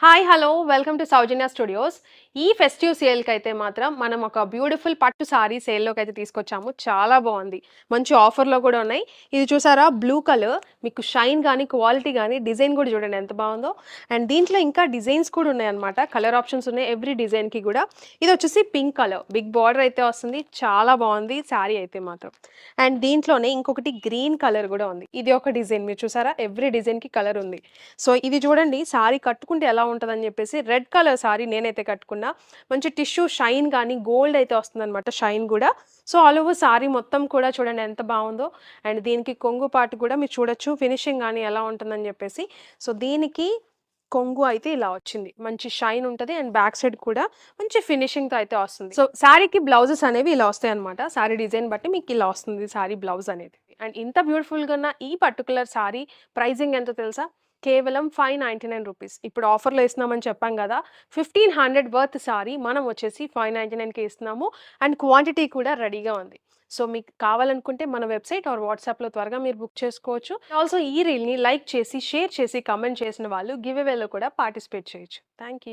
Hi! Hello! Welcome to Soujanya studios. ఈ festive సేల్‌కైతే మాత్రం మనం ఒక బ్యూటిఫుల్ పట్టు సారీ సేల్‌లోకైతే తీసుకొచ్చాము. చాలా బావుంది. మంచి ఆఫర్‌లో కూడా ఉన్నాయి. ఇది చూసారా బ్లూ కలర్ మీకు షైన్ గాని, క్వాలిటీ గాని, డిజైన్ కూడా చూడండి ఎంత బావుందో. అండ్ దీంట్లో ఇంకా డిజైన్స్ కూడా ఉన్నాయన్నమాట. కలర్ ఆప్షన్స్ ఉన్నాయి ఎవ్రీ డిజైన్‌కి కూడా. ఇదొచ్చేసి పింక్ కలర్. బిగ్ బార్డర్ అయితే వస్తుంది. చాలా బావుంది సారీ అయితే మాత్రం. అండ్ దీంట్లోనే ఇంకొకటి గ్రీన్ కలర్ కూడా ఉంది. ఇది ఒక డిజైన్ మీరు చూసారా? ఎవ్రీ డిజైన్‌కి కలర్ ఉంది. సో, ఇది చూడండి సారీ కట్టుకుంటే ఎలా ఉంటదని జెప్పేసి రెడ్ కలర్ సారీ నేనైతే కట్టుకున్నా. మంచి టిష్యూ షైన్ గానీ, గోల్డ్ అయితే వస్తుందనమాట షైన్ గూడా. సో, ఆల్ ఓవర్ సారీ మొత్తం కూడా చూడండి ఎంత బావుందో. అండ్ దీనికి కొంగు పార్ట్ కూడా మీరు చూడొచ్చు ఫినిషింగ్ గానీ ఎలా ఉంటుందని జెప్పేసి. సో, దీనికి కొంగు అయితే ఇలా వచ్చింది. మంచి షైన్ ఉంటది. అండ్ బ్యాక్ సైడ్ కూడా మంచి ఫినిషింగ్‌తో అయితే వస్తుంది. సో, సారీకి బ్లౌజెస్ అనేవి ఇలా వస్తాయన్నమాట. సారీ డిజైన్ బట్టి మీకిలా వస్తుంది సారీ బ్లౌజ్ అనేది. అండ్ ఇంత బ్యూటిఫుల్‌గా ఉన్న ఈ పర్టిక్యులర్ సారీ ప్రైజింగ్ ఎంతో తెలుసా? కేవలం రూ. 599. ఇప్పుడు ఆఫర్‌లో ఇస్తున్నామని చెప్పాం గదా! 1500 వర్త్ సారీ మనం వచ్చేసి 599కే ఇస్తున్నాము. అండ్ క్వాంటిటీ కూడా రెడీగా ఉంది. సో, మీకు కావాలనుకుంటే మన వెబ్‌సైట్ ఆర్ వాట్సాప్‌లో త్వరగా మీరు బుక్ చేసుకోవచ్చు. ఆల్సో ఈ రీల్‌ని లైక్ చేసి, షేర్ చేసి, కామెంట్ చేసిన వాళ్ళు గివ్ అవేలో కూడా పార్టిసిపేట్ చేయొచ్చు. Thank you.